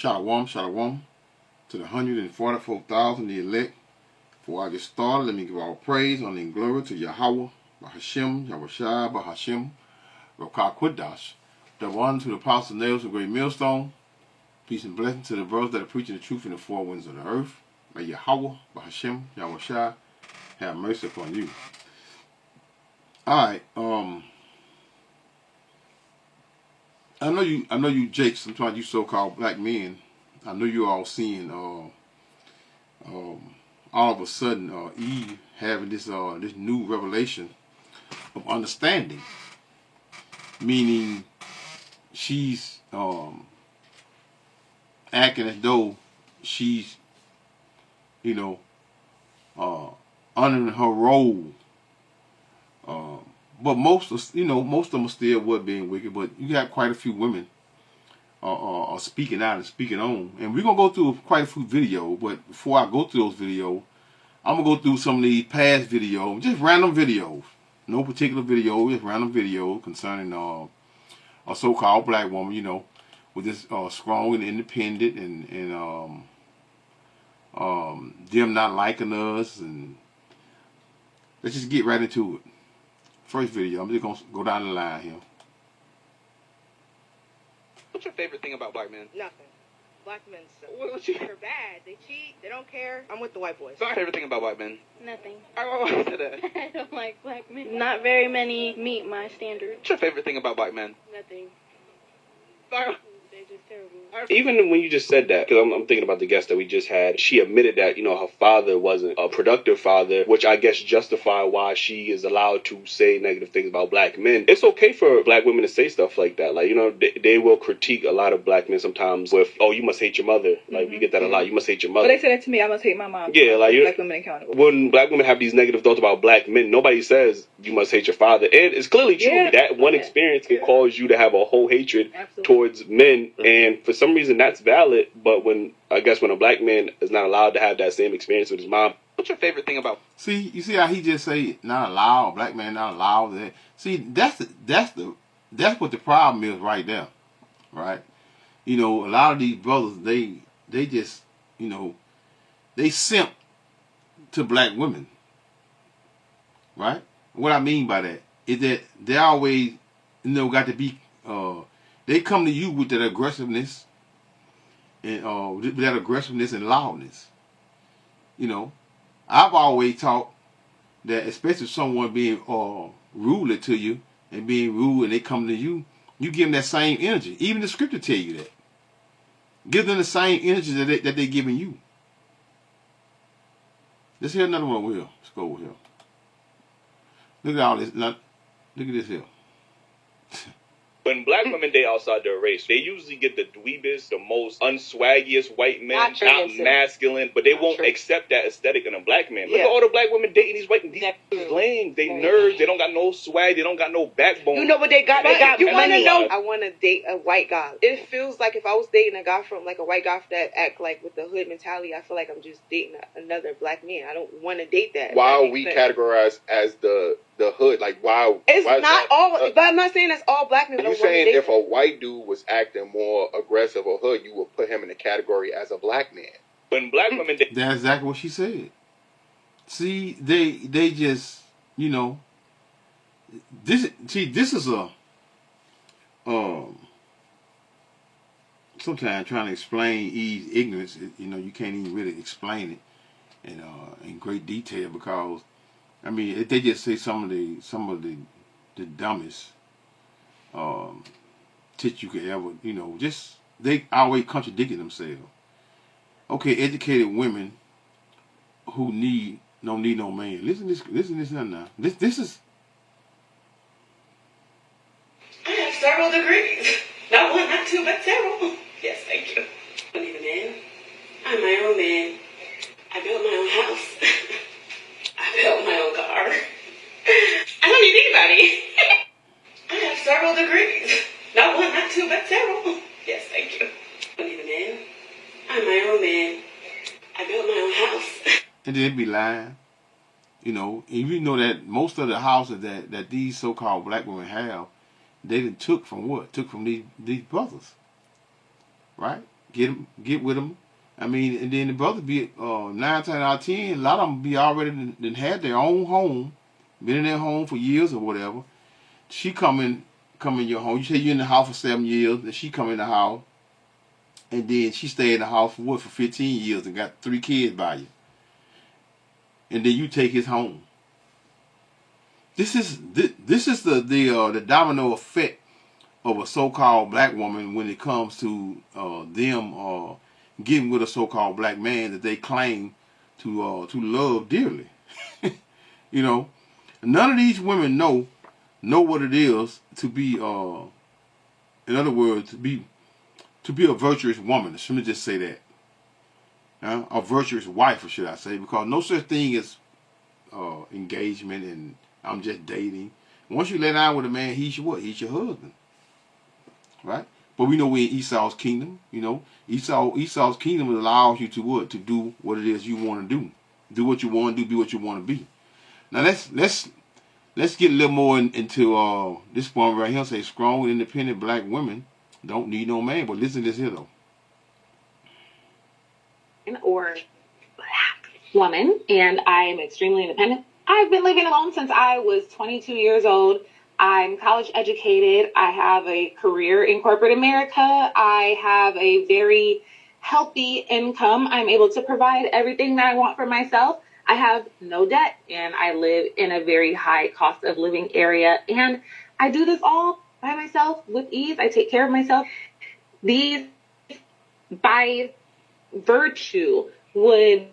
Shalom, shalom to the 144,000, the elect. Before I get started, let me give all praise, honor, and glory to Yahweh, Bahashem, Yahushua, Bahashem, Rakah Qudash, the one to the apostle nails of great millstone. Peace and blessing to the brothers that are preaching the truth in the four winds of the earth. May Yahweh, Bahashem, Yahushua, have mercy upon you. Alright, I know you Jake, sometimes you so-called black men, I know you all seeing all of a sudden Eve having this new revelation of understanding, meaning she's acting as though she's honoring her role. But most of them are still being wicked. But you got quite a few women are speaking out and speaking on, and we're gonna go through quite a few videos. But before I go through those videos, I'm gonna go through some of these past videos, just random videos, no particular video, just random video concerning a so-called black woman, with this strong and independent, and them not liking us, and let's just get right into it. First video, I'm just going to go down the line here. What's your favorite thing about black men? Nothing. Black men suck. What's your They're bad. They cheat. They don't care. I'm with the white boys. favorite thing about black men? Nothing. Why say that? I don't like black men. Not very many meet my standards. What's your favorite thing about black men? Nothing. They're just terrible. Even when you just said that, because I'm thinking about the guest that we just had, she admitted that, her father wasn't a productive father, which I guess justify why she is allowed to say negative things about black men. It's okay for black women to say stuff like that. Like, they will critique a lot of black men sometimes with, oh, you must hate your mother. Like, we get that a lot. You must hate your mother. But they say that to me, I must hate my mom. Yeah, like, black women accountable. When black women have these negative thoughts about black men, nobody says you must hate your father. And it's clearly true. Yeah. That one experience can cause you to have a whole hatred towards men. And for some reason, that's valid. But when a black man is not allowed to have that same experience with his mom. What's your favorite thing about? You see how he just say not allowed, black man not allowed. That. See, that's what the problem is right there, right? A lot of these brothers, they just, they simp to black women, right? What I mean by that is that they always, got to be, they come to you with that aggressiveness and loudness. I've always taught that, especially someone being rude to you and being rude, and they come to you, you give them that same energy. Even the scripture tell you that. Give them the same energy that they're giving you. Let's hear another one over here. Let's go over here. Look at all this. Look at this here. When black women date outside their race, they usually get the dweebest, the most unswaggiest white men, not masculine, but they won't accept that aesthetic in a black man. Look at all the black women dating these white men. These lame, they nerds, they don't got no swag, they don't got no backbone. You know what they got? They got you money. wanna know? I want to date a white guy. It feels like if I was dating a guy from, like a white guy that act like with the hood mentality, I feel like I'm just dating another black man. I don't want to date that. Why are we categorized as the hood? Like, why? It's why not all, but I'm not saying that's all black men. You saying if a white dude was acting more aggressive or hood, you would put him in the category as a black man? When black women date, that's exactly what she said. See, they just, this is a sometimes trying to explain Eve's ignorance, you can't even really explain it in great detail, because if they just say some of the dumbest shit you could ever, just they always contradicting themselves. Okay, educated women who don't need no man. Listen to this now. This is. I have several degrees. Not one, not two, but several. Yes, thank you. I don't need a man. I'm my own man. I built my own house. I built my own car. I don't need anybody. I have several degrees. Not one, not two, but several. Yes, thank you. I don't need a man. I'm my own man. I built my own house. And they'd be lying. And you know that most of the houses that these so-called black women have, they took from what? Took from these brothers. Right? get with them. I mean, and then the brother be 9 times out of 10, a lot of them be already done had their own home, been in their home for years or whatever. She come in your home. You say you're in the house for 7 years, and she come in the house, and then she stay in the house for 15 years and got 3 kids by you, and then you take his home. This is the domino effect of a so-called black woman when it comes to them getting with a so-called black man that they claim to love dearly. You know, none of these women know what it is to be in other words, to be a virtuous woman. Let me just say that. A virtuous wife, or should I say, because no such thing as engagement and I'm just dating. Once you lay down with a man, he's your what? He's your husband. Right? But we know we're in Esau's kingdom. You know, Esau's kingdom allows you to what? To do what it is you want to do. Do what you want to do, be what you want to be. Now let's get a little more into this point right here. Say strong, independent black women don't need no man. But listen to this here though. Or black woman, and I am extremely independent. I've been living alone since I was 22 years old. I'm college educated. I have a career in corporate America. I have a very healthy income. I'm able to provide everything that I want for myself. I have no debt, and I live in a very high cost of living area. And I do this all by myself with ease. I take care of myself. These, by virtue, would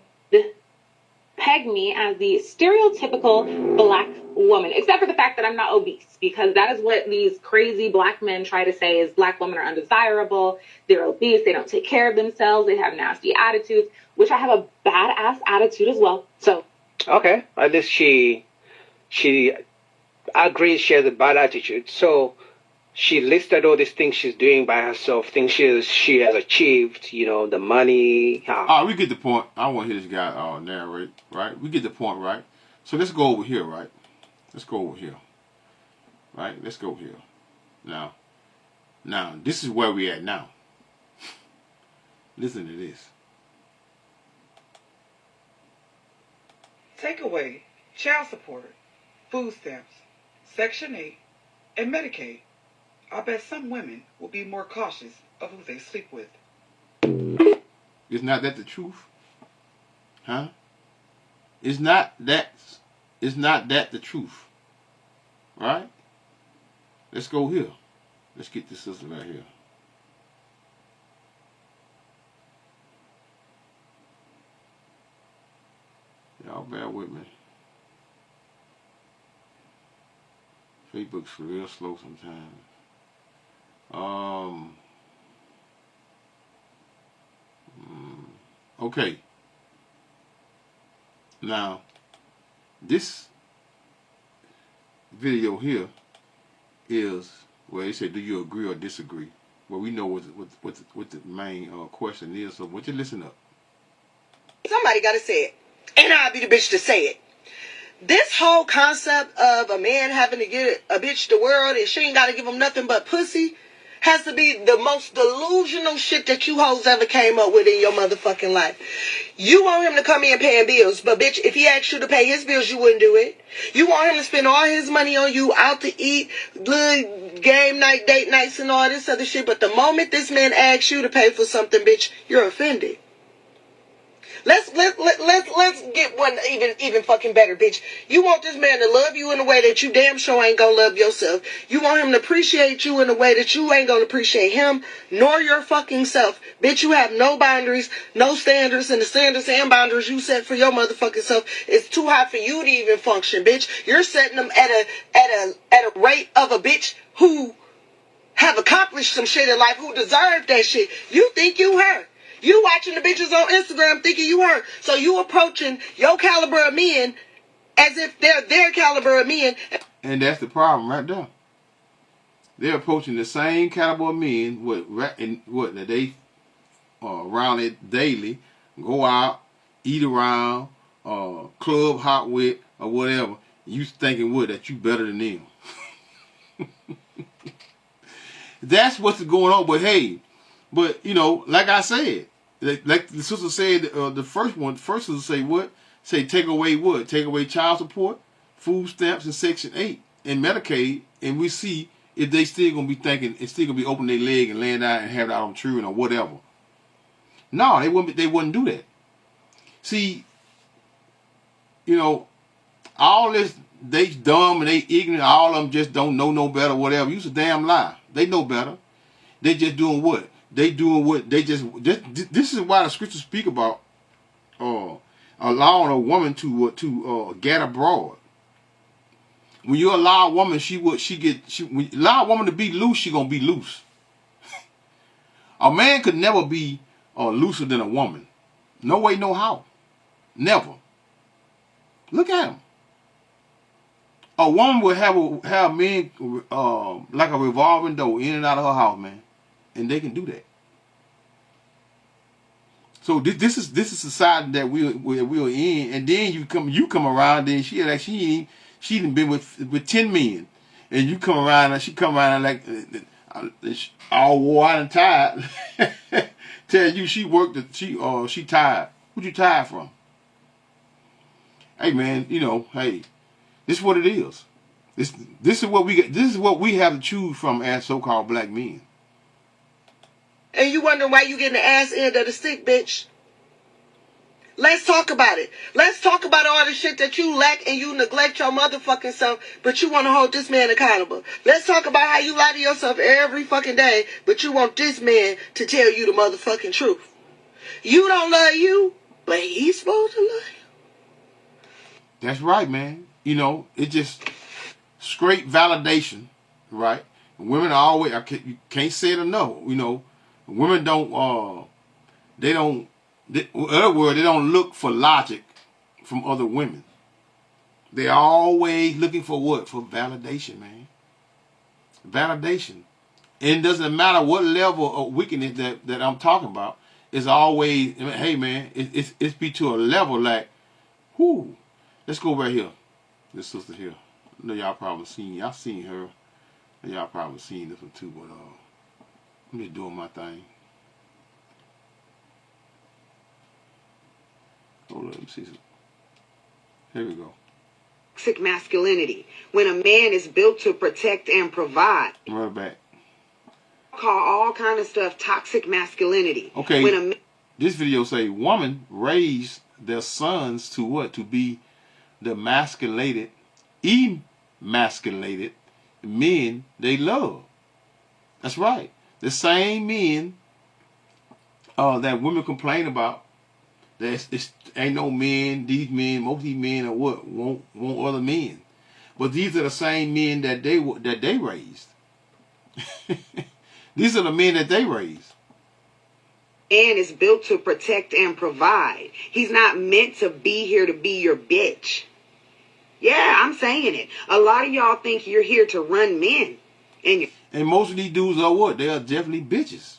peg me as the stereotypical black woman, except for the fact that I'm not obese, because that is what these crazy black men try to say is black women are undesirable, they're obese, they don't take care of themselves, they have nasty attitudes, which I have a badass attitude as well. So okay, at least she agrees she has a bad attitude. So she listed all these things she's doing by herself, things she has achieved, you know, the money. We get the point. I want to hear this guy narrate, right? We get the point, right? So let's go over here, right? Let's go over here. Right? Let's go here. Now, this is where we at now. Listen to this. Take away child support, food stamps, Section 8, and Medicaid. I bet some women will be more cautious of who they sleep with. Is not that the truth? Huh? Is not that the truth? Right? Let's go here. Let's get this sister right here. Y'all bear with me. Facebook's real slow sometimes. Okay. Now, this video here is where they say, "Do you agree or disagree?" Well, we know what the main question is. So, would you listen up? Somebody got to say it, and I'll be the bitch to say it. This whole concept of a man having to get a bitch the world and she ain't got to give him nothing but pussy has to be the most delusional shit that you hoes ever came up with in your motherfucking life. You want him to come in paying bills, but bitch, if he asked you to pay his bills, you wouldn't do it. You want him to spend all his money on you, out to eat, good game night, date nights, and all this other shit. But the moment this man asks you to pay for something, bitch, you're offended. Let's get one even fucking better, bitch. You want this man to love you in a way that you damn sure ain't gonna love yourself. You want him to appreciate you in a way that you ain't gonna appreciate him, nor your fucking self. Bitch, you have no boundaries, no standards, and the standards and boundaries you set for your motherfucking self is too high for you to even function, bitch. You're setting them at a rate of a bitch who have accomplished some shit in life, who deserve that shit. You think you her. You watching the bitches on Instagram thinking you her. So you approaching your caliber of men as if they're their caliber of men. And that's the problem right there. They're approaching the same caliber of men that they around it daily, go out, eat around, club, hot with, or whatever. You thinking that you better than them. That's what's going on. But hey, But you know, like I said, like the sister said, the first sister say what? Say take away what? Take away child support, food stamps, and Section 8 and Medicaid, and we see if they still gonna be thinking, it's still gonna be opening their leg and laying down and have it out on children or whatever. No, they wouldn't. They wouldn't do that. See, you know, all this, they dumb and they ignorant. All of them just don't know no better. Whatever. You's a damn lie. They know better. They just doing what? They doing what? They just. This is why the scriptures speak about allowing a woman to get abroad. When you allow a woman, when you allow a woman to be loose, she gonna be loose. A man could never be looser than a woman. No way, no how. Never. Look at him. A woman would have men like a revolving door in and out of her house, man, and they can do that. So this is society that we're in, and then you come around, then she done been with 10 men, and you come around and she come around like all wore out and tired. Tell you she tired. What you tired from? Hey man, you know, hey, this is what it is. This is what we get. This is what we have to choose from as so-called black men. And you wondering why you getting the ass end of the stick, bitch? Let's talk about it. Let's talk about all the shit that you lack and you neglect your motherfucking self, but you want to hold this man accountable. Let's talk about how you lie to yourself every fucking day, but you want this man to tell you the motherfucking truth. You don't love you, but he's supposed to love you. That's right, man. You know, it's just straight validation, right? Women are always, you can't say it enough, you know, women don't, in other words, they don't look for logic from other women. They're always looking for what? For validation, man. Validation. And it doesn't matter what level of wickedness that I'm talking about. It's always, hey, man, it's be to a level like, whoo, let's go right here. This sister here. I know y'all probably seen her. Y'all probably seen this one too, but I'm just doing my thing. Hold on, let me see. Here we go. Toxic masculinity. When a man is built to protect and provide. Right back. Call all kind of stuff toxic masculinity. Okay. This video say women raise their sons to what? To be the emasculated men they love. That's right. The same men that women complain about. That ain't no men. These men, most of these men are what want other men, but these are the same men that they raised. These are the men that they raised. Man is built to protect and provide. He's not meant to be here to be your bitch. Yeah, I'm saying it. A lot of y'all think you're here to run men, and most of these dudes are what? They are definitely bitches.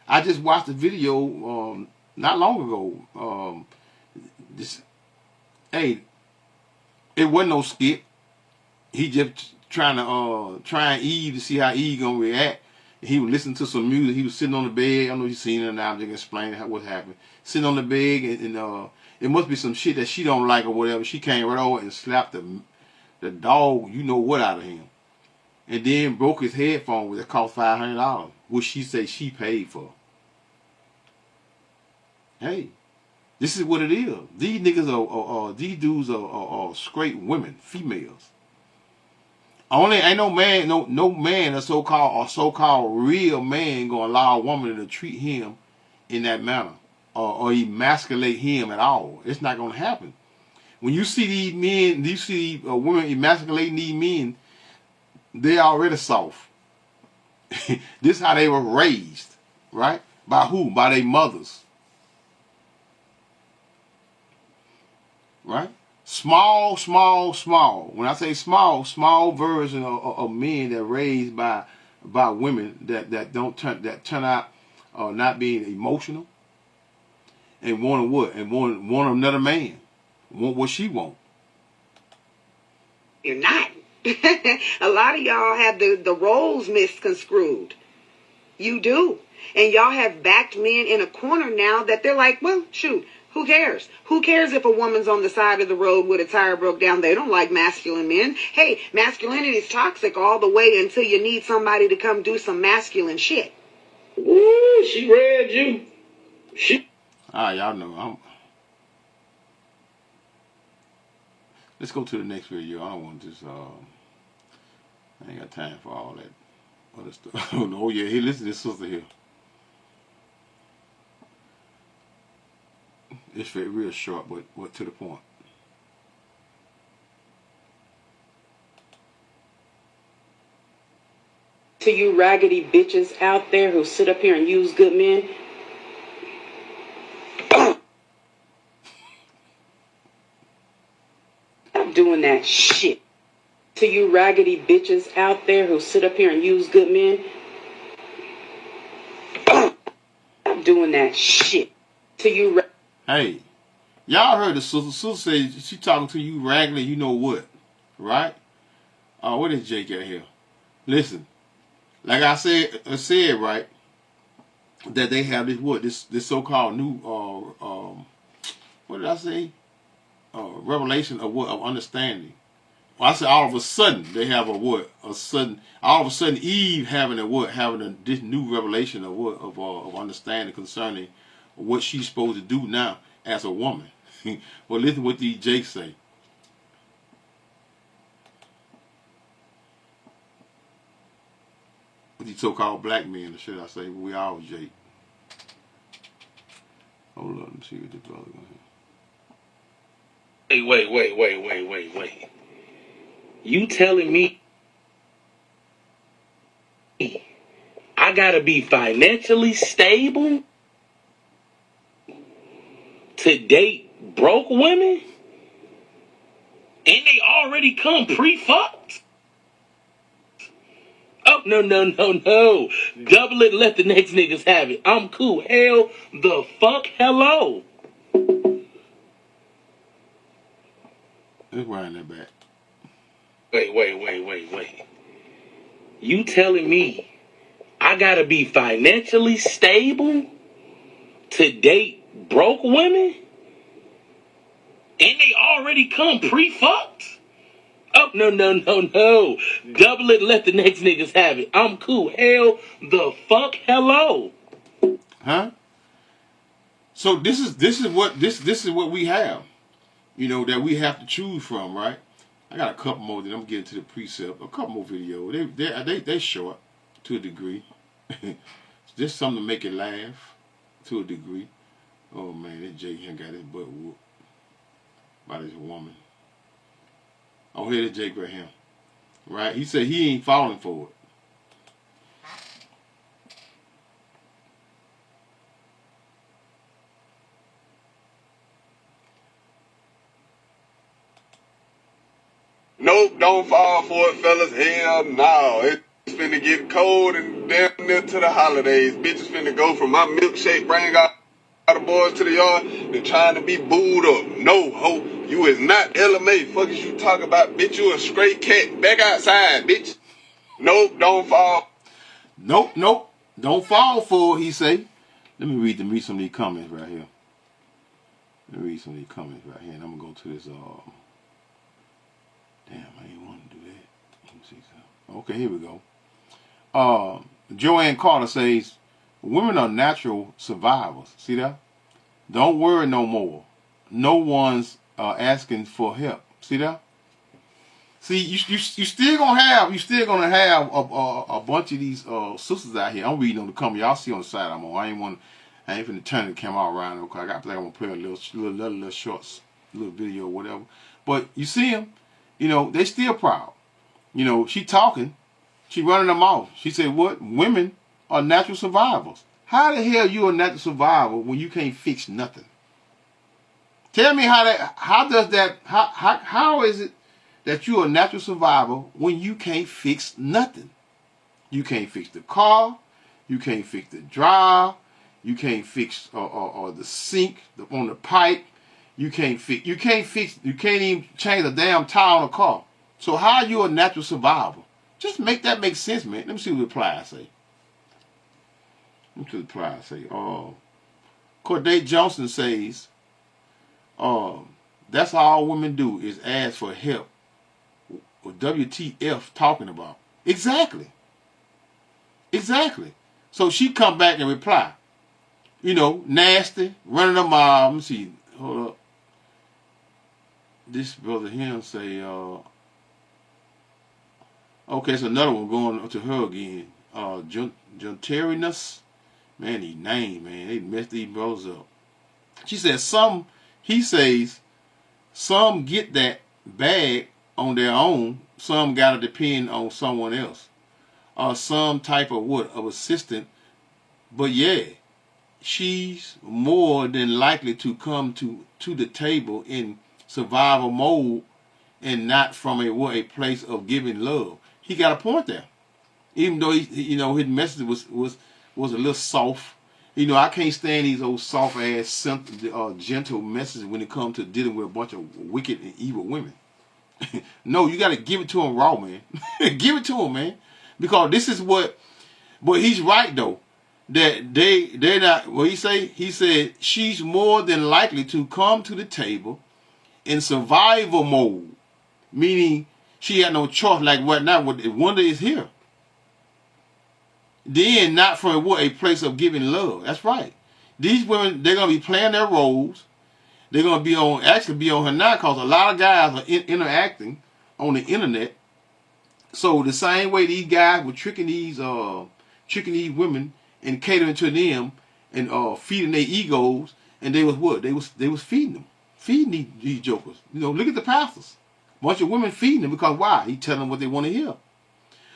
I just watched a video not long ago. It wasn't no skit. He just trying Eve to see how Eve gonna react. He was listening to some music. He was sitting on the bed. I don't know if you've seen it now. I'm just explaining what happened. Sitting on the bed, and it must be some shit that she don't like or whatever. She came right over and slapped the dog, you know what, out of him, and then broke his headphone that cost $500, which she said she paid for. Hey, this is what it is. These niggas these dudes are straight women, females. Ain't no man, no man, a so-called real man gonna allow a woman to treat him in that manner or emasculate him at all. It's not gonna happen. When you see these men, you see women emasculating these men, they're already soft. This is how they were raised, right? By who? By their mothers. Right? Small. When I say small version of men that are raised by women that turn out not being emotional and wanting what? And want another man. Want what she want. You're not. A lot of y'all have the roles misconstrued. You do. And y'all have backed men in a corner now that they're like, well, shoot, who cares? Who cares if a woman's on the side of the road with a tire broke down? They don't like masculine men. Hey, masculinity is toxic all the way until you need somebody to come do some masculine shit. Ooh, she read you. Y'all know. Let's go to the next video. I don't want to just, I ain't got time for all that other stuff. Oh, yeah, hey, listen to this sister here. It's real short, but to the point. To you raggedy bitches out there who sit up here and use good men, stop doing that shit. To you raggedy bitches out there who sit up here and use good men, stop doing that shit. To you Hey, y'all heard the sister. Sister said she talking to you raggedy, you know what, right? What is Jake at here? Listen, like I said, right, that they have this so-called new what did I say? Revelation of understanding. Well, I said all of a sudden they have all of a sudden Eve having this new revelation of understanding concerning what she's supposed to do now as a woman. Well, listen what these Jakes say. What these so-called black men, or should I say, we all Jake. Hold on, let me see what this brother going Wait. You telling me I gotta be financially stable to date broke women? And they already come pre-fucked? Oh, no. Double it, let the next niggas have it. I'm cool. Hell the fuck hello. Let's wind that back. Wait. You telling me I gotta be financially stable to date broke women? And they already come pre-fucked? Oh, no. Double it, let the next niggas have it. I'm cool. Hell the fuck hello. Huh? So this is what we have. You know, that we have to choose from, right? I got a couple more, then I'm getting to the precept. A couple more videos. They short to a degree. Just something to make it laugh to a degree. Oh man, that Jake here got his butt whooped by this woman. Oh, here's Jake right here. Right? He said he ain't falling for it. Nope, don't fall for it, fellas. Hell no. It's finna get cold and damn near to the holidays. Bitches finna go from my milkshake, bring out the boys to the yard, than trying to be booed up. No, ho. You is not LMA. Fuck is you talking about, bitch? You a straight cat. Back outside, bitch. Nope, don't fall. Nope. Don't fall for it, he say. Let me read some of these comments right here. And I'm gonna go to this damn, I didn't want to do that. Let me see something. Okay, here we go. Joanne Carter says, women are natural survivors. See that? Don't worry no more. No one's asking for help. See that? See, you still gonna have a bunch of these sisters out here. I'm reading on the comment. Y'all see on the side I'm on. I ain't finna turn the camera around because I'm gonna play a little shorts, little video or whatever. But you see them. You know, they still proud. You know, she talking. She running them off. She said, what? Women are natural survivors. How the hell you a natural survivor when you can't fix nothing? Tell me how is it that you're a natural survivor when you can't fix nothing? You can't fix the car. You can't fix the dryer. You can't fix or the sink on the pipe. You can't even change a damn tire on a car. So how are you a natural survivor? Just make that make sense, man. Let me see what the reply say. What does the prize say? Corday Johnson says, that's all women do is ask for help. What WTF talking about? Exactly. Exactly. So she come back and reply. You know, nasty, running her mouth. Let me see. Hold up. This brother here say, okay, it's another one going to her again. Juntarinus. Man, these names, man, they messed these brothers up. She says he says, some get that bag on their own, some gotta depend on someone else. Or some type of assistant. But yeah, she's more than likely to come to the table in survival mode and not from a place of giving love. He got a point there. Even though his message was a little soft. You know, I can't stand these old soft ass gentle messages when it comes to dealing with a bunch of wicked and evil women. No, you got to give it to them raw, man. Give it to them, man. Because this is but he's right though. That they're not, what he say? He said she's more than likely to come to the table in survival mode. Meaning she had no choice, like what now, wonder is here. Then not from a place of giving love. That's right. These women, they're going to be playing their roles. They're going to be on her now because a lot of guys are interacting on the internet. So the same way these guys were tricking these women and catering to them and feeding their egos, and they was what? They was feeding them. Feeding these jokers. You know, look at the pastors. Bunch of women feeding them because why? He telling them what they want to hear.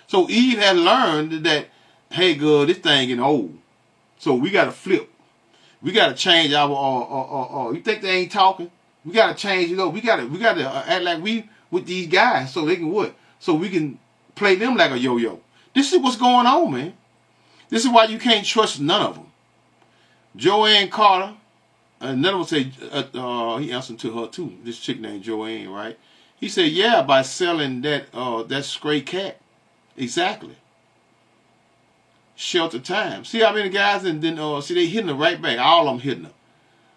So Eve had learned that, hey girl, this thing getting old. So we gotta flip. We gotta change our you think they ain't talking? We gotta change, we gotta act like we with these guys so they can what? So we can play them like a yo-yo. This is what's going on, man. This is why you can't trust none of them. Joanne Carter, another one say, he answered to her too. This chick named Joanne, right? He said, yeah, by selling that stray cat. Exactly. Shelter time. See how many guys and then see they hitting her right back. All of them hitting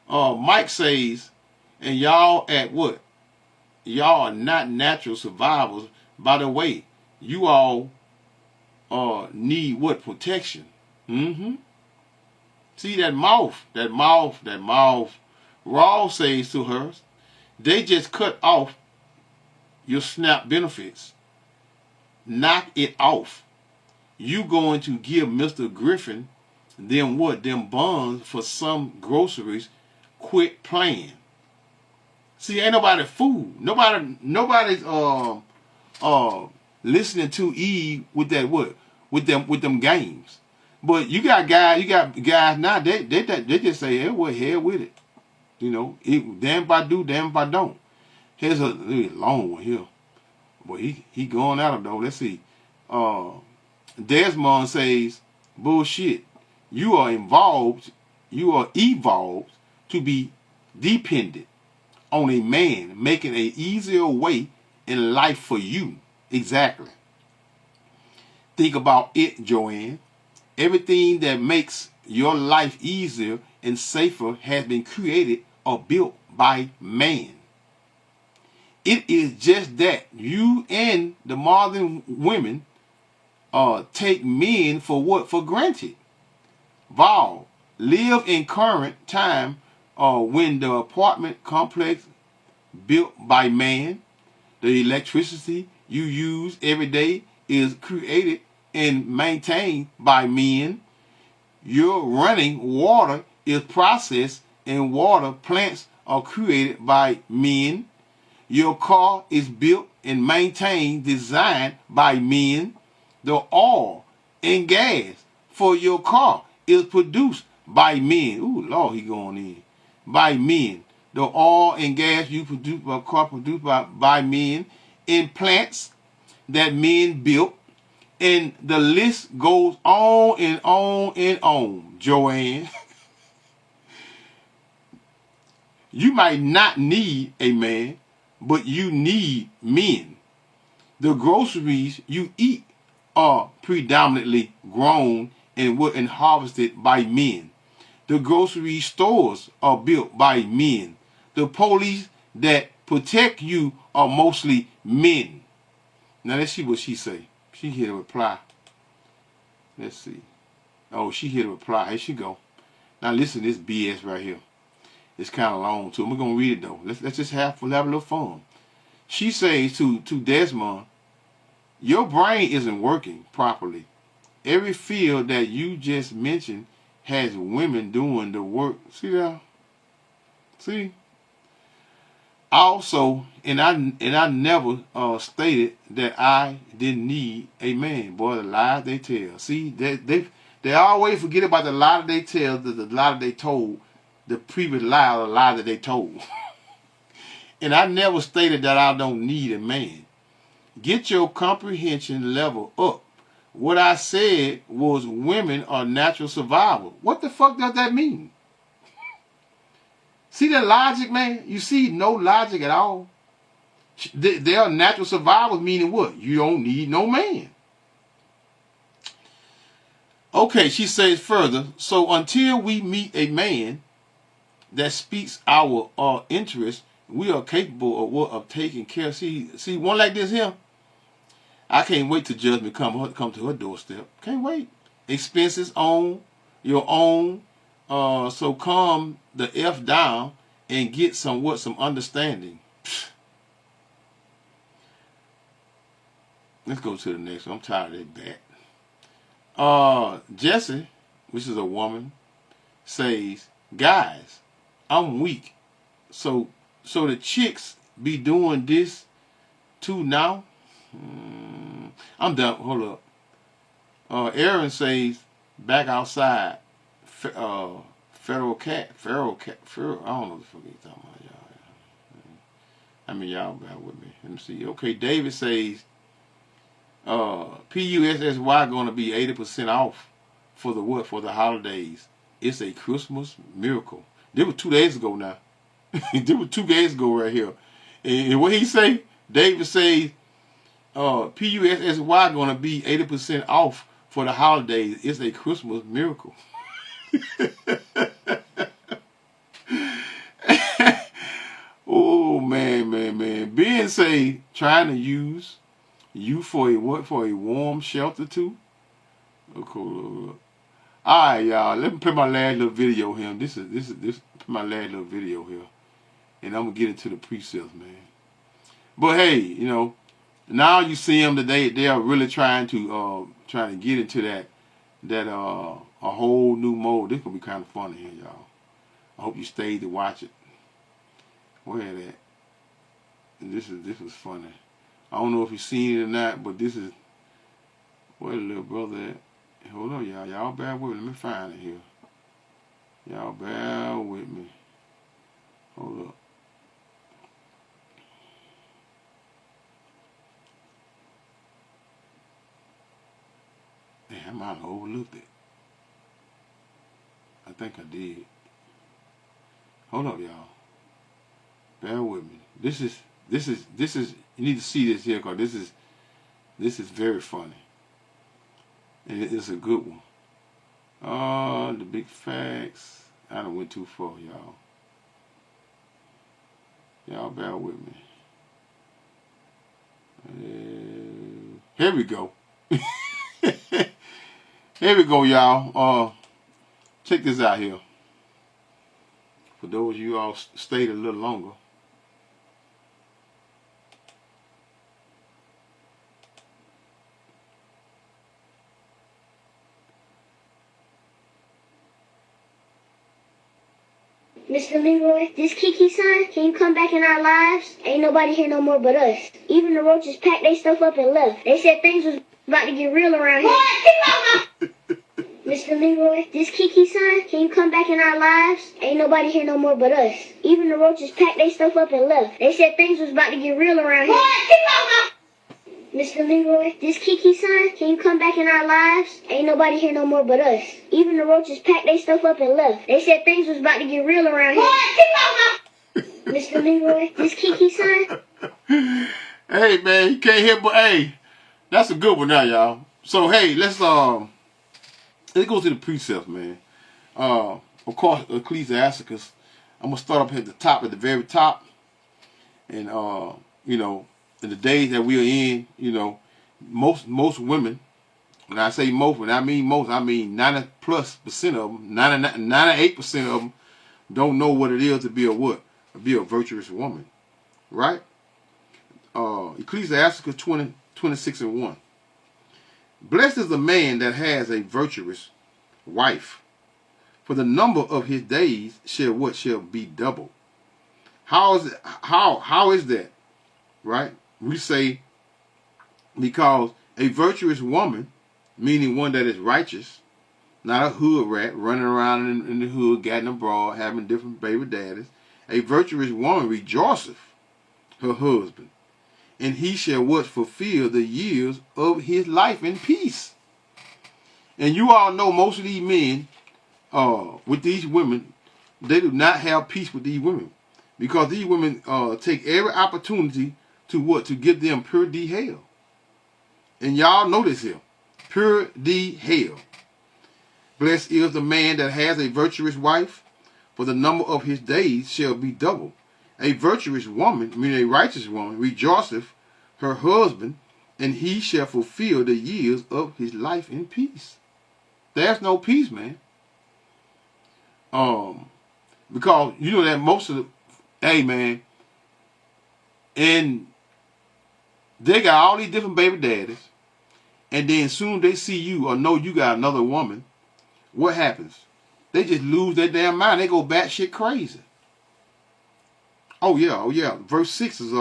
her. Mike says, and y'all at what? Y'all are not natural survivors. By the way, you all need what? Protection. See that mouth. Raw says to her, they just cut off your SNAP benefits. Knock it off. You going to give Mr. Griffin them what? Them bonds for some groceries. Quit playing. See, ain't nobody fool. Nobody's listening to Eve with that what? With them games. But you got guys now, they just say, hey, well, hell with it. You know, damn if I do, damn if I don't. Here's a long one here. But he going at him though. Let's see. Desmond says, bullshit. You are evolved to be dependent on a man making an easier way in life for you. Exactly. Think about it, Joanne. Everything that makes your life easier and safer has been created or built by man. It is just that you and the modern women take men for what? For granted. Val, live in current time when the apartment complex built by man, the electricity you use every day is created and maintained by men. Your running water is processed and water plants are created by men. Your car is built and maintained, designed by men. The oil and gas for your car is produced by men. Ooh, Lord, he going in. By men. The oil and gas you produce by car produced by men in plants that men built. And the list goes on and on and on, Joanne. You might not need a man, but you need men. The groceries you eat are predominantly grown and harvested by men. The grocery stores are built by men. The police that protect you are mostly men. Now let's see what she say. She here to reply. Let's see. Oh, she here to reply. Here she go. Now listen to this BS right here. It's kind of long too. We're gonna read it though. Let's just have a little fun. She says to Desmond, your brain isn't working properly. Every field that you just mentioned has women doing the work. See that? See? Also, and I never stated that I didn't need a man. Boy, the lies they tell. See, they always forget about the lie that they tell, the lie that they told, the previous lie or the lie that they told. And I never stated that I don't need a man. Get your comprehension level up. What I said was women are natural survival. What the fuck does that mean? See the logic, man? You see no logic at all. They are natural survivors, meaning what? You don't need no man. Okay, she says further, so until we meet a man that speaks our interest, we are capable of taking care. See one like this here. I can't wait till judgment come to her doorstep. Can't wait. Expenses on your own. So calm the F down and get some understanding. Let's go to the next one. I'm tired of that. Jessie, which is a woman, says, guys, I'm weak. So the chicks be doing this too now? I'm done. Hold up. Aaron says, back outside. Feral cat. I don't know what the fuck he's talking about, y'all. I mean, y'all bear with me. Let me see. Okay, David says, PUSSY going to be 80% off for the what? For the holidays. It's a Christmas miracle. This was 2 days ago now. This was 2 days ago right here. And what he say? David says, PUSSY going to be 80% off for the holidays. It's a Christmas miracle. Oh man. Ben say trying to use you for a what? For a warm shelter too? Okay. Alright, y'all. Let me play my last little video here. This is my last little video here. And I'm gonna get into the precepts, man. But hey, you know, now you see them today, they are really trying to get into that a whole new mode. This gonna be kind of funny here, y'all. I hope you stayed to watch it. Where that? And this was funny. I don't know if you've seen it or not, but this is where the little brother at. Hold on, y'all. Y'all bear with me. Let me find it here. Y'all bear with me. Hold up. Damn, I might have overlooked it. I think I did. Hold up, y'all. Bear with me. This is. You need to see this here, cause this is very funny, and it's a good one. The big facts. I done went too far, y'all. Y'all bear with me. Here we go. Here we go, y'all. Check this out here. For those of you all stayed a little longer. Mr. Leroy, this Kiki son, can you come back in our lives? Ain't nobody here no more but us. Even the roaches packed their stuff up and left. They said things was about to get real around here. Mr. Leroy, this Kiki son, can you come back in our lives? Ain't nobody here no more but us. Even the roaches packed their stuff up and left. They said things was about to get real around here. Mr. Leroy, this Kiki son, can you come back in our lives? Ain't nobody here no more but us. Even the roaches packed their stuff up and left. They said things was about to get real around here. Mr. Leroy, this Kiki son. Hey man, you can't hear, but hey, that's a good one now, y'all. So hey, let's Let's go to the precepts, man. Of course, Ecclesiasticus. I'm gonna start up at the top, at the very top, and you know, in the days that we are in, you know, most women. When I say most, when I mean most, I mean 90+% of them, 98% of them don't know what it is to be a what? To be a virtuous woman, right? Ecclesiasticus 20:26-1. Blessed is the man that has a virtuous wife, for the number of his days shall be double. How is it, how is that? Right? We say because a virtuous woman, meaning one that is righteous, not a hood rat running around in the hood, getting abroad, having different baby daddies. A virtuous woman rejoiceth her husband, and he shall what? Fulfill the years of his life in peace. And you all know most of these men, with these women, they do not have peace with these women, because these women take every opportunity to what? To give them pure D hell. And y'all know this here. Pure D hell. Blessed is the man that has a virtuous wife, for the number of his days shall be double. A virtuous woman, meaning a righteous woman, rejoiceth her husband, and he shall fulfill the years of his life in peace. There's no peace, man. Because you know that most of the, hey man, and they got all these different baby daddies, and then soon they see you or know you got another woman, what happens? They just lose their damn mind. They go batshit crazy. Oh yeah. Verse 6 is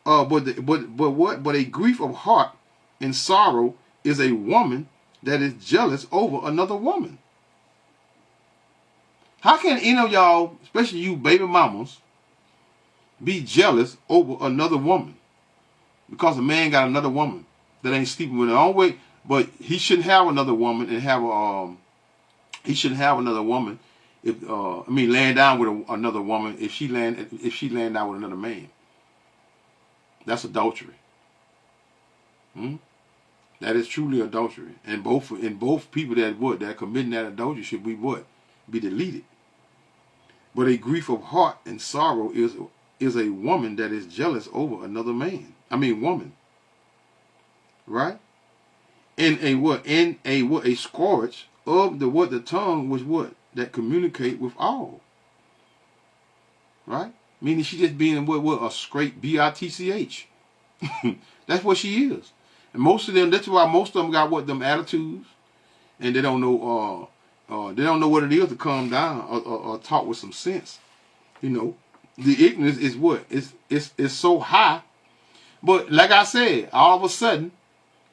but a grief of heart and sorrow is a woman that is jealous over another woman. How can any of y'all, especially you baby mamas, be jealous over another woman? Because a man got another woman that ain't sleeping with her own way, but he shouldn't have another woman and have he shouldn't have another woman if laying down with another woman if she laying down with another man. That's adultery. That is truly adultery. And both people that are committing that adultery should be what? Be deleted. But a grief of heart and sorrow is a woman that is jealous over another man. Woman. Right? And a scourge of the tongue was what? That communicate with all. Right? Meaning she just being what a straight B-I-T-C-H. That's what she is. And most of them, that's why most of them got what? Them attitudes. And they don't know what it is to calm down or talk with some sense. You know. The ignorance is what? It's so high. But like I said, all of a sudden,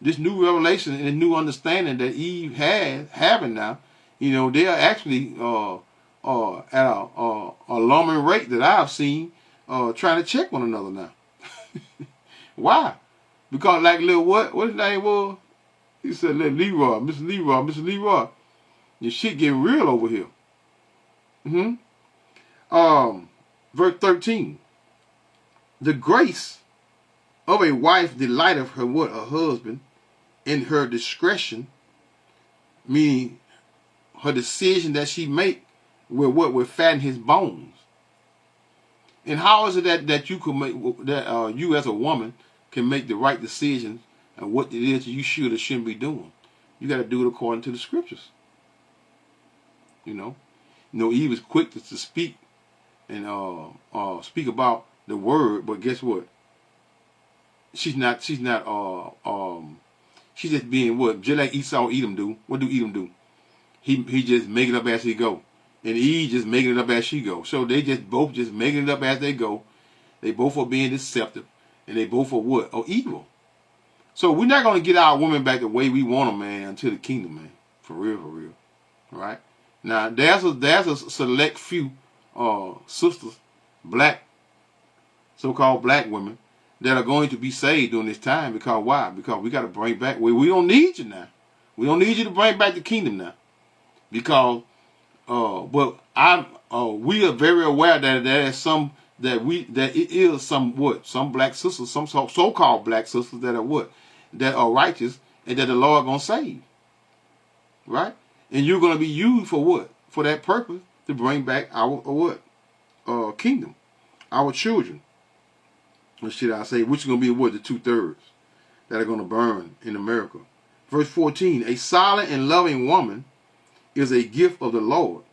this new revelation and new understanding that Eve having now, you know, they are actually at a alarming rate that I've seen trying to check one another now. Why? Because like little what his name was? He said, little Leroy, Mr. Leroy. Your shit getting real over here. Verse 13. The grace of a wife delighteth her what? Her husband, in her discretion, meaning her decision that she make will fatten his bones. And how is it that you can make that you as a woman can make the right decisions and what it is you should or shouldn't be doing? You got to do it according to the scriptures. You know, Eve is quick to speak and speak about the word, but guess what? She's just being what? Just like Esau Edom do. What do Edom do? He just make it up as he go. And Eve just making it up as she go. So they both making it up as they go. They both are being deceptive. And they both are what? Are evil. So we're not going to get our women back the way we want them, man, until the kingdom, man. For real. Right? Now, there's a select few sisters, so-called black women, that are going to be saved during this time. Because why? Because we got to bring back, we don't need you now. We don't need you to bring back the kingdom now. Because, but we are very aware that there is some, that it is some black sisters, some so-called black sisters that are what? That are righteous and that the Lord gonna save. Right? And you're going to be used for what? For that purpose, to bring back our what? Kingdom, our children. Or should I say, which is going to be what? The 2/3 that are going to burn in America. Verse 14, a silent and loving woman is a gift of the Lord.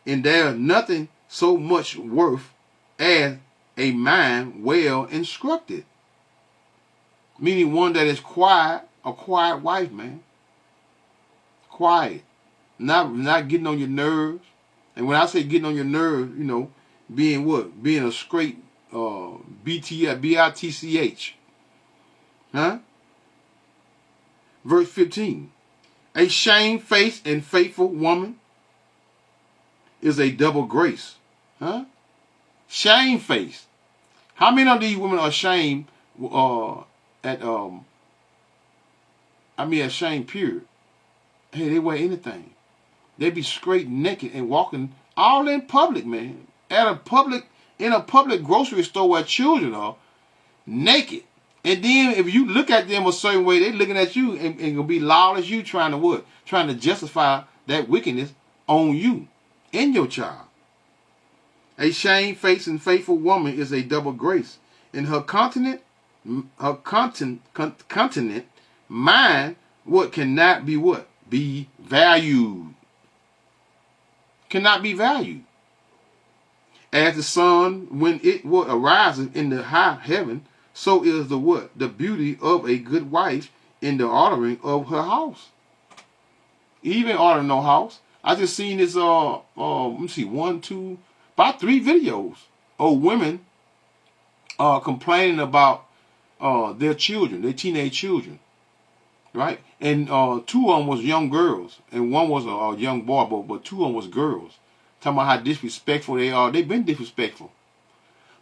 And there is nothing so much worth as a mind well instructed. Meaning one that is quiet, a quiet wife, man. Quiet. Not getting on your nerves. And when I say getting on your nerves, you know, being what? Being a straight B-I-T-C-H. Huh? Verse 15. A shamefaced and faithful woman is a double grace. Huh? Shamefaced. How many of these women are ashamed ashamed period? Hey, they wear anything. They be straight naked and walking all in public, man. In a public grocery store where children are naked. And then if you look at them a certain way, they looking at you and gonna be loud as you trying to what? Trying to justify that wickedness on you and your child. A shamefaced and faithful woman is a double grace. In her continent, mind, what cannot be what? Be valued. Cannot be valued. As the sun, when it what arises in the high heaven, so is the what? The beauty of a good wife in the ordering of her house. Even ordering no house. I just seen this let me see, about 3 videos of women complaining about their children, their teenage children. Right? And 2 of them was young girls, and 1 was a young boy, but 2 of them was girls. Talking about how disrespectful they are. They've been disrespectful.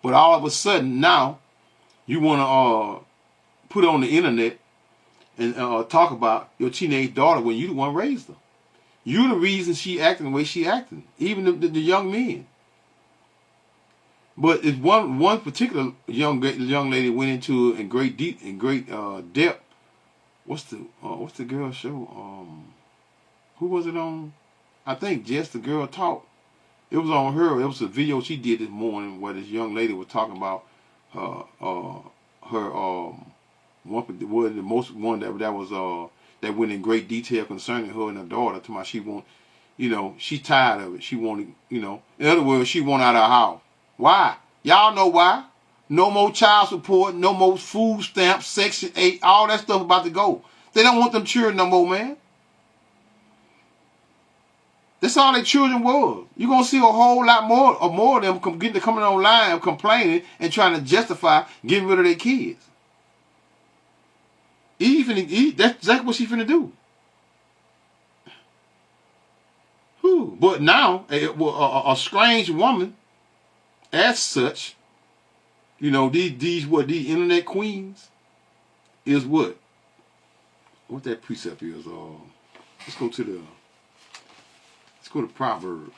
But all of a sudden now, you want to put on the internet and talk about your teenage daughter when you the one raised her. You're the reason she acting the way she acting. Even the young men. But if one particular young lady went into in great depth. What's the girl show? Who was it on? I think Jess the Girl Talk. It was on her. It was a video she did this morning where this young lady was talking about her that went in great detail concerning her and her daughter. To my she's tired of it. She wanted, in other words, she want out of her house. Why? Y'all know why? No more child support, no more food stamps, Section 8, all that stuff about to go. They don't want them children no more, man. That's all their children was. You're going to see a whole lot more of them coming online complaining and trying to justify getting rid of their kids. That's exactly what she's finna do. But now, a strange woman, as such, these internet queens, is what? What that precept is? Let's go to Proverbs.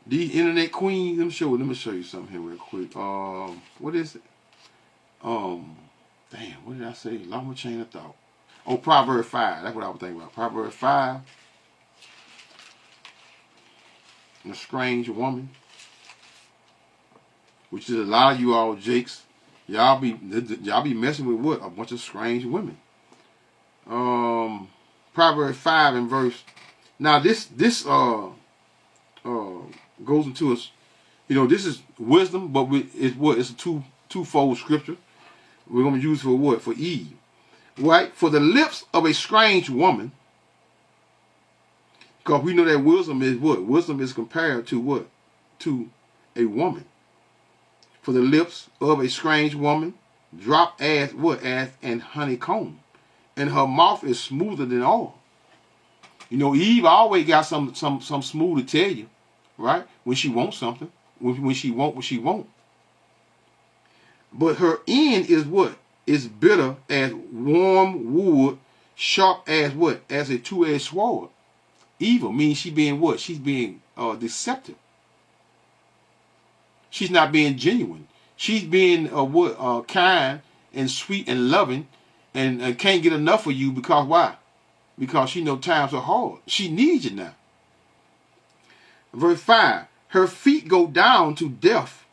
These internet queens. Let me show you something here real quick. What is it? Damn, what did I say? Long chain of thought. Oh, Proverbs 5. That's what I was thinking about. Proverbs 5. A strange woman. Which is a lot of you all jakes. Y'all be messing with what? A bunch of strange women. Proverbs 5 and verse. Now this goes into us. This is wisdom, but it's a twofold scripture. We're going to use for what? For Eve. Right? For the lips of a strange woman. Because we know that wisdom is what? Wisdom is compared to what? To a woman. For the lips of a strange woman drop as what? As an honeycomb. And her mouth is smoother than oil. Eve always got some smooth to tell you. Right? When she wants something. When she won't, what she won't. But her end is what? Is bitter as warm wood, sharp as what? As a two-edged sword. Evil means she being what? She's being deceptive. She's not being genuine. She's being kind and sweet and loving and can't get enough of you because why? because she know times are hard. She needs you now. Verse 5, her feet go down to death.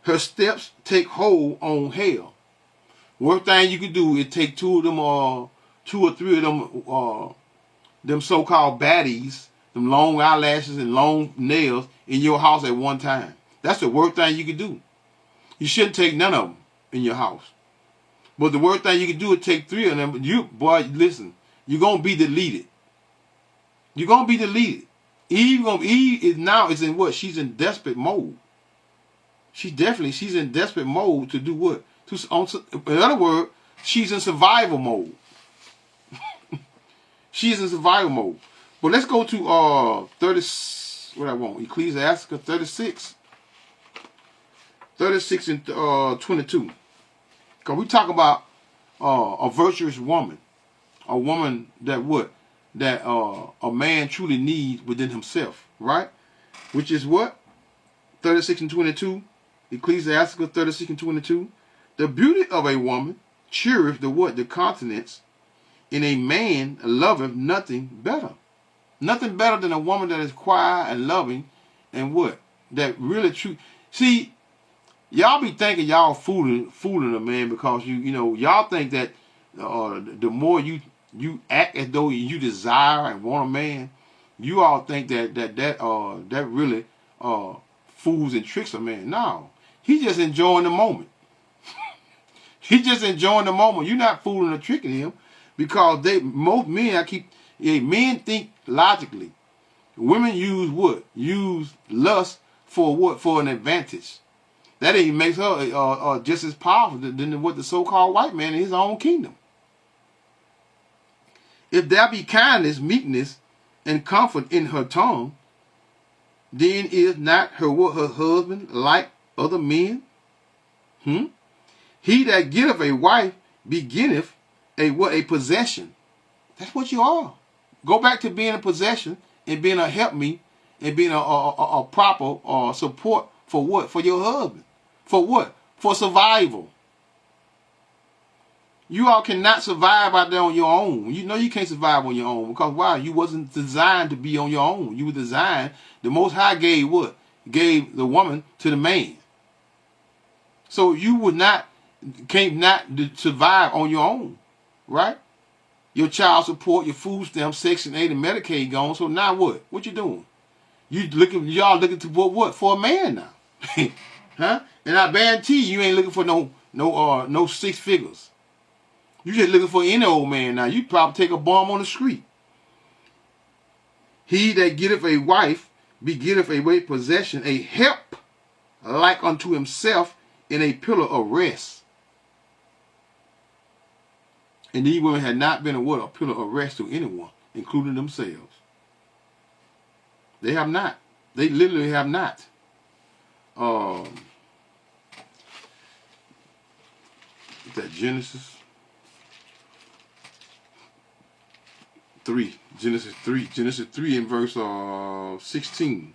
Her steps take hold on hell. Worst thing you can do is take two or three of them so-called baddies, them long eyelashes and long nails in your house at one time. That's the worst thing you can do. You shouldn't take none of them in your house. But the worst thing you can do is take three of them. You, boy, listen, you're going to be deleted. You're going to be deleted. Eve is in what? She's in desperate mode. She's in desperate mode to do what? In other words, she's in survival mode. She's in survival mode. But let's go to Ecclesiastes 36. 36 and 22. Because we talk about a virtuous woman. A woman that what? That a man truly needs within himself. Right? Which is what? 36 and 22. Ecclesiastes 36 and 22. The beauty of a woman cheereth the what? The countenance. In a man loveth nothing better. Nothing better than a woman that is quiet and loving and what? That really true. See, y'all be thinking y'all fooling a man because y'all think that the more you act as though you desire and want a man, you all think that really fools and tricks a man. No, he's just enjoying the moment. He's just enjoying the moment. You're not fooling or tricking him because most men men think logically. Women use what? Use lust for what? For an advantage. That even makes her just as powerful than what the so-called white man in his own kingdom. If there be kindness, meekness, and comfort in her tongue, then is not her husband like other men? He that getteth a wife beginneth a possession. That's what you are. Go back to being a possession and being a helpmeet and being a proper support for what? For your husband. For what? For survival. You all cannot survive out there on your own. You know you can't survive on your own because why? You wasn't designed to be on your own. You were designed. The Most High gave what? Gave the woman to the man. So you can't not survive on your own, right? Your child support, your food stamp, Section 8 and Medicaid gone. So now what? What you doing? Y'all looking to what? For a man now, huh? And I guarantee you ain't looking for no six figures. You just looking for any old man now. You probably take a bomb on the street. He that getteth a wife begetteth a possession, a help like unto himself in a pillar of rest. And these women had not been a pillar of rest to anyone, including themselves. They have not. They literally have not. Is that Genesis 3? Genesis 3 in verse 16.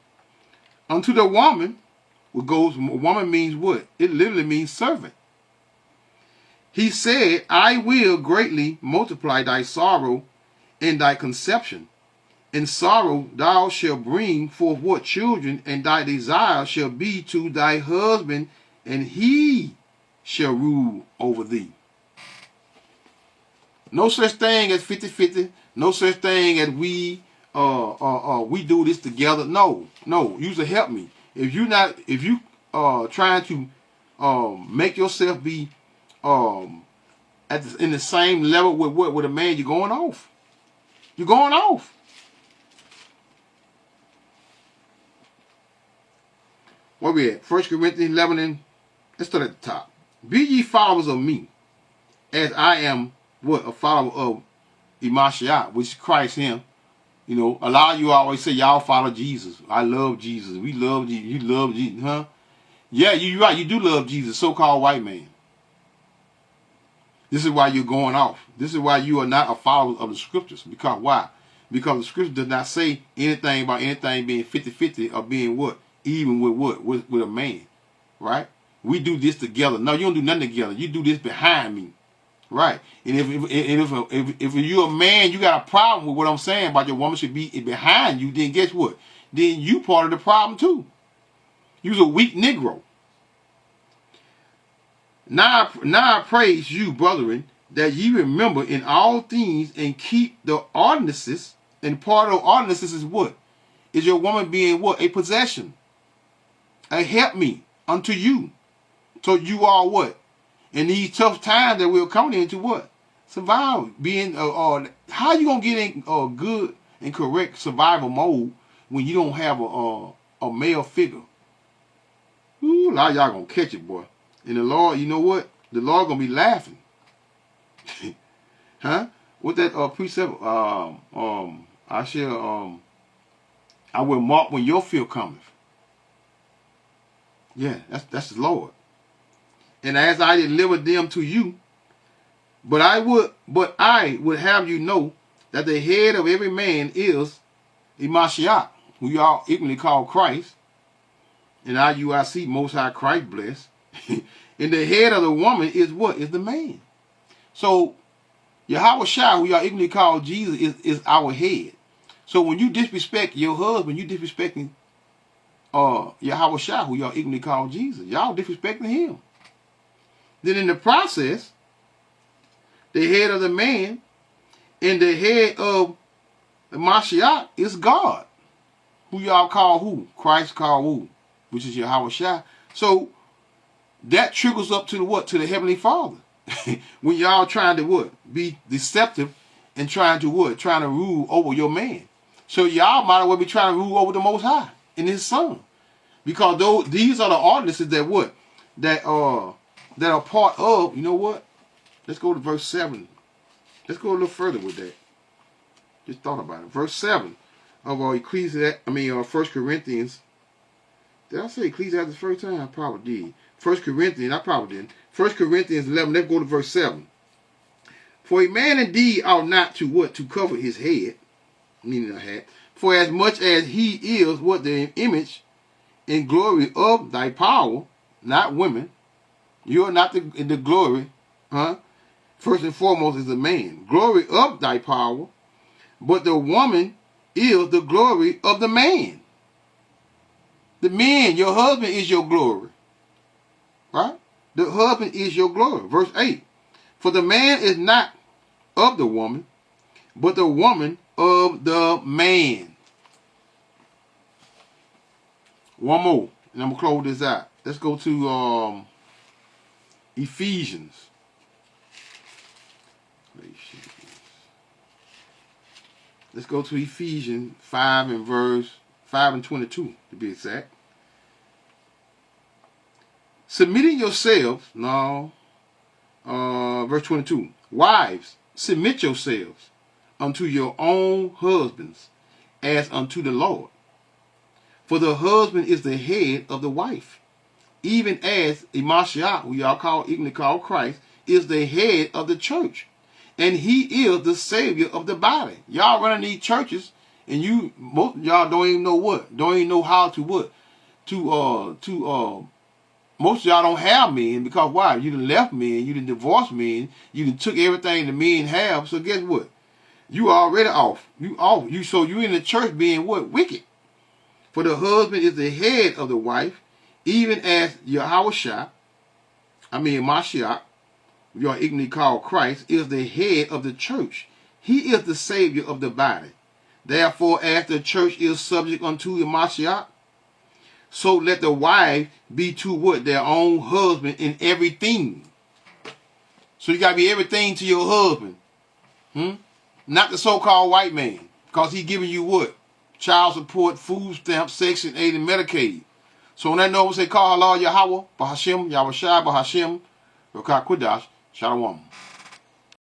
Unto the woman, woman means what? It literally means servant. He said, I will greatly multiply thy sorrow and thy conception. In sorrow thou shalt bring forth what? Children, and thy desire shall be to thy husband, and he shall rule over thee. No such thing as 50-50. No such thing as we do this together. No. Use a help me. If you trying to make yourself be in the same level with a man, you're going off. You're going off. Where we at? 1 Corinthians 11 and let's start at the top. Be ye followers of me, as I am what? A follower of Mashiach, which is Christ him. You know, a lot of you always say y'all follow Jesus. I love Jesus. We love Jesus. You love Jesus, huh? Yeah, you're right. You do love Jesus, so-called white man. This is why you're going off. This is why you are not a follower of the scriptures. Because why? Because the scripture does not say anything about anything being 50-50 or being what? Even with what? With a man. Right? We do this together. No, you don't do nothing together. You do this behind me. Right. And if you're a man, you got a problem with what I'm saying about your woman should be behind you, then guess what? Then you part of the problem too. You's a weak Negro. Now I praise you, brethren, that ye remember in all things and keep the ordinances. And part of ordinances is what? Is your woman being what? A possession. A helpmeet unto you. So you are what? In these tough times that we're coming into what? Survival. Being how you gonna get in good and correct survival mode when you don't have a male figure? Ooh, a lot of y'all gonna catch it, boy. And the Lord, you know what? The Lord gonna be laughing. Huh? What that precept? I shall I will mark when your fill cometh. Yeah, that's the Lord. And as I delivered them to you, but I would have you know that the head of every man is Mashiach, who y'all ignorantly call Christ. And IUIC, Most High Christ bless. And the head of the woman is what? Is the man. So Yahweh Shai, who y'all ignorantly call Jesus, is our head. So when you disrespect your husband, you disrespecting Yahweh Shai, who y'all ignorantly call Jesus. Y'all disrespecting him. Then in the process, the head of the man and the head of the Mashiach is God. Who y'all call who? Christ called who? Which is Yahweh Shai. So that trickles up to the what? To the Heavenly Father. When y'all trying to what? Be deceptive and trying to what? Trying to rule over your man. So y'all might as well be trying to rule over the Most High and His Son. Because these are the ordinances that what? That are part of, you know what? Let's go to verse 7. Let's go a little further with that. Just thought about it. Verse 7 of 1 Corinthians. Did I say Ecclesiastes the first time? I probably did. 1 Corinthians, I probably didn't. 1 Corinthians 11, let's go to verse 7. For a man indeed ought not to what? To cover his head, meaning a hat. For as much as he is what? The image and glory of thy power, not women. You are not the glory, huh? First and foremost is a man. Glory of thy power, but the woman is the glory of the man. The man, your husband is your glory. Right? The husband is your glory. Verse 8. For the man is not of the woman, but the woman of the man. One more, and I'm going to close this out. Let's go to Ephesians. Let's go to Ephesians 5 and verse 5 and 22 to be exact. Submitting yourselves, verse 22. Wives, submit yourselves unto your own husbands as unto the Lord. For the husband is the head of the wife, even as Mashiach, who y'all ignorantly call Christ, is the head of the church. And he is the savior of the body. Y'all running these churches, and most of y'all don't even know what. Don't even know how to what. Most of y'all don't have men because why? You done left men, you done divorced men, you done took everything the men have. So guess what? You already off. So you in the church being what? Wicked. For the husband is the head of the wife, even as Yahweh Shai, Mashiach, you are ignorantly called Christ, is the head of the church. He is the savior of the body. Therefore, as the church is subject unto the Mashiach, so let the wife be to what? Their own husband in everything. So you got to be everything to your husband. Not the so-called white man. Because he giving you what? Child support, food stamps, Section 8, and Medicaid. So when that note say, call Allah Yahweh, Bahashem, Yahweh Shai, Bahashem, Rakak Kudash, Shalom.